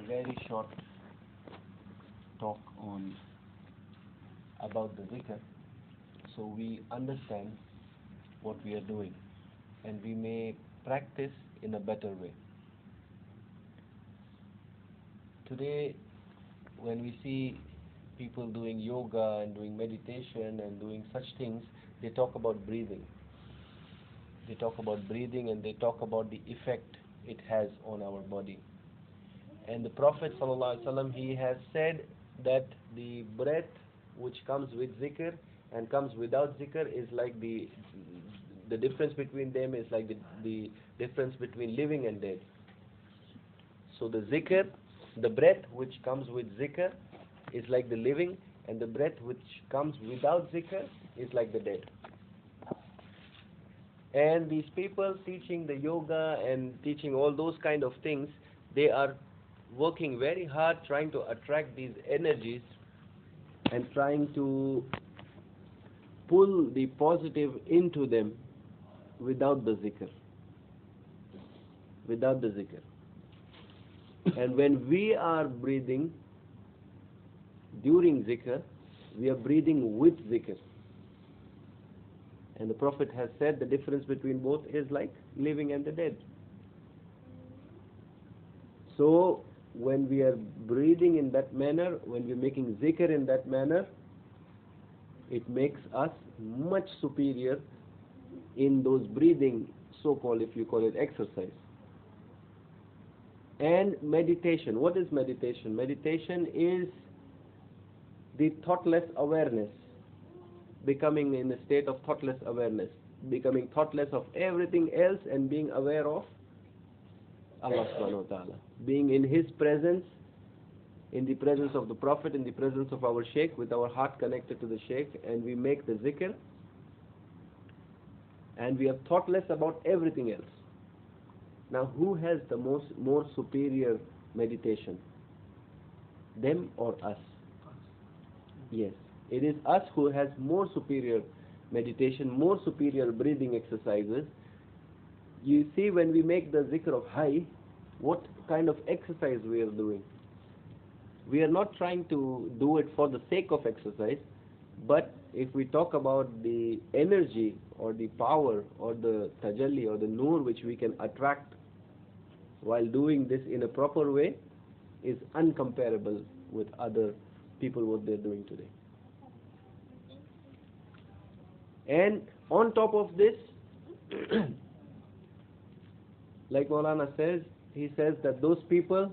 a very short talk on about the zikr, so we understand what we are doing and we may practice in a better way. Today, when we see people doing yoga and doing meditation and doing such things, they talk about breathing. They talk about breathing and they talk about the effect it has on our body. And the Prophet ﷺ, he has said that the breath which comes with zikr and comes without zikr is like the difference between them is like the difference between living and dead. So the zikr, the breath which comes with zikr is like the living, and the breath which comes without zikr is like the dead. And these people teaching the yoga and teaching all those kind of things, they are working very hard trying to attract these energies and trying to pull the positive into them without the zikr. Without the zikr. And when we are breathing during zikr, we are breathing with zikr. And the Prophet has said the difference between both is like living and the dead. So when we are breathing in that manner, when we are making zikr in that manner, it makes us much superior in those breathing, so-called, if you call it, exercise. And meditation. What is meditation? Meditation is the thoughtless awareness, becoming in a state of thoughtless awareness, becoming thoughtless of everything else and being aware of Allah subhanahu wa ta'ala, being in His presence, in the presence of the Prophet, in the presence of our shaykh, with our heart connected to the shaykh, and we make the zikr and we are thoughtless about everything else. Now who has the more superior meditation? Them or us? Yes, it is us who has more superior meditation, more superior breathing exercises. You see, when we make the zikr of high, what kind of exercise we are doing? We are not trying to do it for the sake of exercise, but if we talk about the energy or the power or the tajalli or the nur which we can attract while doing this in a proper way, is uncomparable with other people what they're doing today. And on top of this, like Maulana says, he says that those people,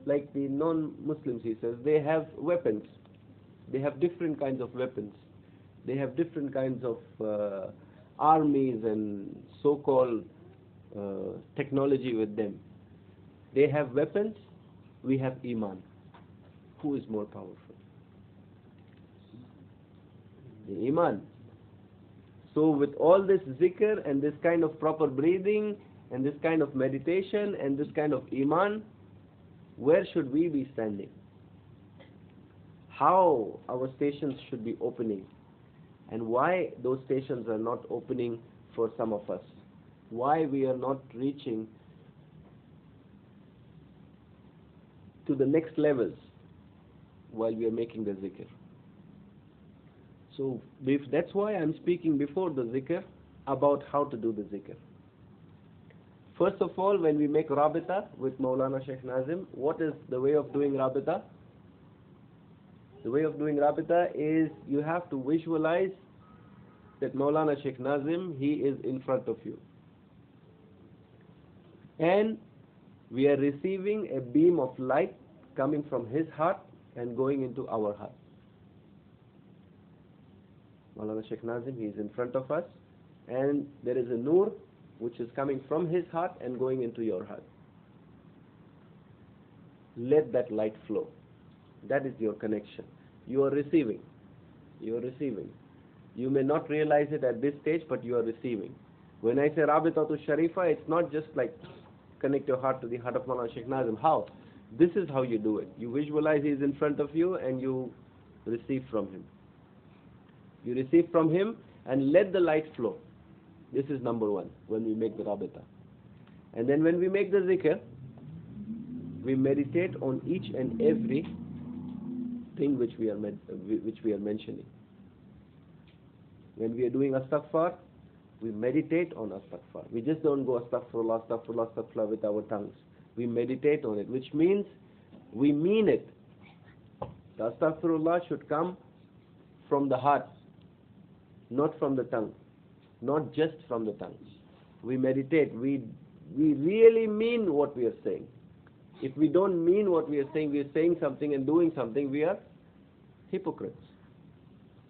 like the non-Muslims, he says, they have weapons. They have different kinds of weapons. They have different kinds of armies and so-called technology with them. They have weapons, we have iman. Who is more powerful? The iman. So with all this zikr and this kind of proper breathing and this kind of meditation and this kind of iman, where should we be standing? How our stations should be opening, and why those stations are not opening for some of us? Why we are not reaching to the next levels while we are making the zikr? So that's why I'm speaking before the zikr about how to do the zikr. First of all, when we make Raabita with Maulana Shaykh Nazim, what is the way of doing Raabita? The way of doing Raabita is you have to visualize that Maulana Shaykh Nazim, he is in front of you. And we are receiving a beam of light coming from his heart and going into our heart. Maulana Shaykh Nazim, he is in front of us, and there is a nur which is coming from his heart and going into your heart. Let that light flow. That is your connection. You are receiving. You are receiving. You may not realize it at this stage, but you are receiving. When I say Raabita to Sharifa, it's not just like connect your heart to the heart of Maulana Shaykh Nazim. How? This is how you do it. You visualize he is in front of you and you receive from him. You receive from him and let the light flow. This is number one when we make the Raabita. And then when we make the zikr, we meditate on each and every thing which we are mentioning. When we are doing astaghfar, we meditate on astaghfar. We just don't go astaghfirullah, astaghfirullah, astaghfirullah with our tongues. We meditate on it, which means we mean it. The astaghfirullah should come from the heart, not from the tongue, not just from the tongue. We meditate. We really mean what we are saying. If we don't mean what we are saying something and doing something, we are hypocrites.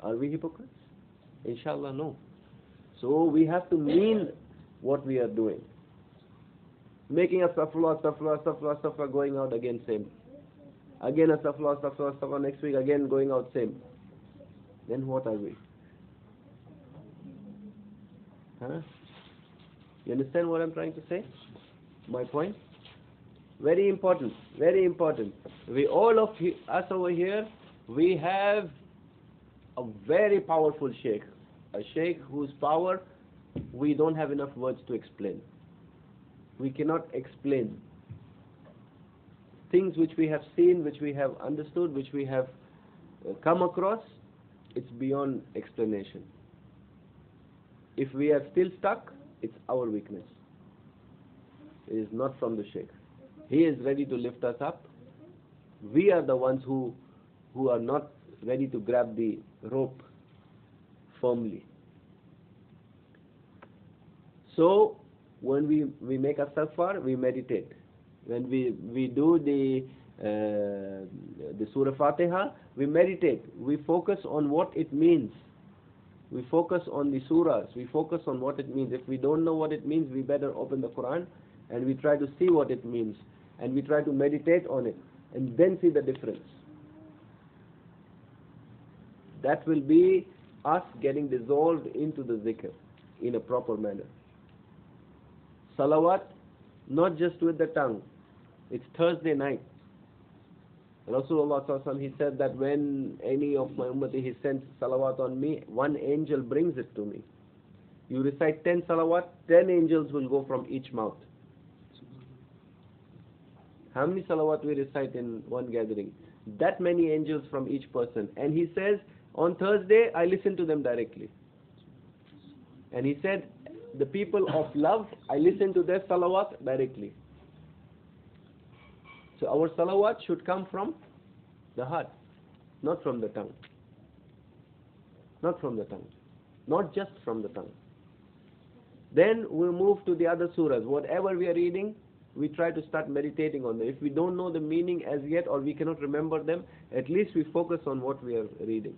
Are we hypocrites? Inshallah, no. So we have to mean what we are doing. Making astaghfirullah, astaghfirullah, astaghfirullah, astaghfirullah, going out again same. Again astaghfirullah, astaghfirullah, astaghfirullah, next week again going out same. Then what are we? Huh? You understand what I'm trying to say? My point? Very important, very important. We all of us over here, we have a very powerful shaykh. A shaykh whose power we don't have enough words to explain. We cannot explain things which we have seen, which we have understood, which we have come across. It's beyond explanation. If we are still stuck, it's our weakness. It is not from the shaykh. He is ready to lift us up. We are the ones who are not ready to grab the rope firmly. So when we make astaghfar, we meditate. When we do the Surah Fatiha, we meditate. We focus on what it means. We focus on the surahs. We focus on what it means. If we don't know what it means, we better open the Quran and we try to see what it means. And we try to meditate on it. And then see the difference. That will be us getting dissolved into the zikr in a proper manner. Salawat, not just with the tongue. It's Thursday night. Rasulullah ﷺ, he said that when any of my ummati he sends salawat on me, one angel brings it to me. You recite 10 salawat, 10 angels will go from each mouth. How many salawat we recite in one gathering? That many angels from each person. And he says, on Thursday, I listen to them directly. And he said, the people of love, I listen to their salawat directly. So our salawat should come from the heart, not from the tongue. Not from the tongue. Not just from the tongue. Then we'll move to the other surahs. Whatever we are reading, we try to start meditating on them. If we don't know the meaning as yet or we cannot remember them, at least we focus on what we are reading.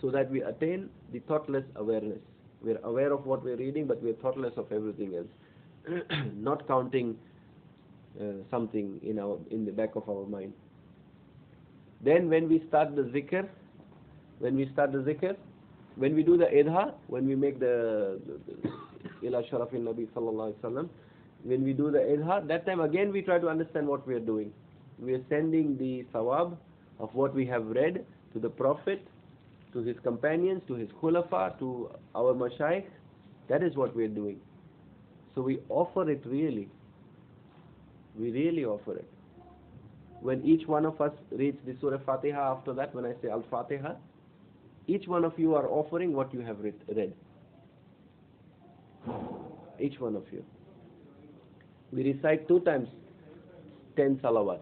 So that we attain the thoughtless awareness. We are aware of what we are reading, but we are thoughtless of everything else. Not counting something in the back of our mind. Then when we start the zikr, when we do the idha, when we make the ila sharafin nabi sallallahu alaihi wasallam, when we do the idha, that time again we try to understand what we are doing. We are sending the thawab of what we have read to the Prophet, to his companions, to his khulafa, to our mashaykh. That is what we are doing. So we offer it really. We really offer it. When each one of us reads the Surah Fatiha, after that, when I say Al-Fatiha, each one of you are offering what you have read. Each one of you. We recite 2 times 10 salawats.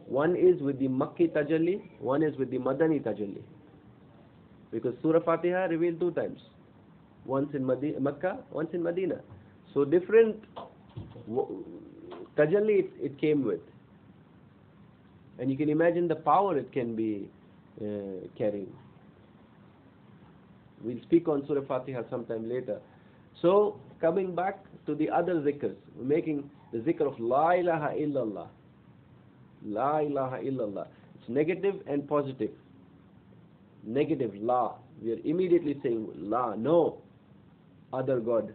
One is with the Makki Tajalli, one is with the Madani Tajalli. Because Surah Fatiha revealed 2 times. Once in Makkah, once in Medina. So different tajalli it came with. And you can imagine the power it can be carrying. We'll speak on Surah Fatiha sometime later. So coming back to the other zikrs, we're making the zikr of La ilaha illallah. La ilaha illallah. It's negative and positive. Negative, La. We are immediately saying La, no other God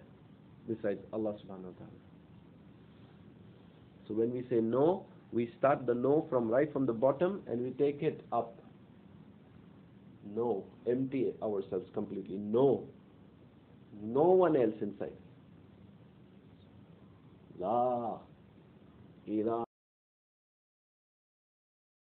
besides Allah subhanahu wa ta'ala. So when we say no, we start the no right from the bottom and we take it up. No. Empty ourselves completely. No. No one else inside. La. إذا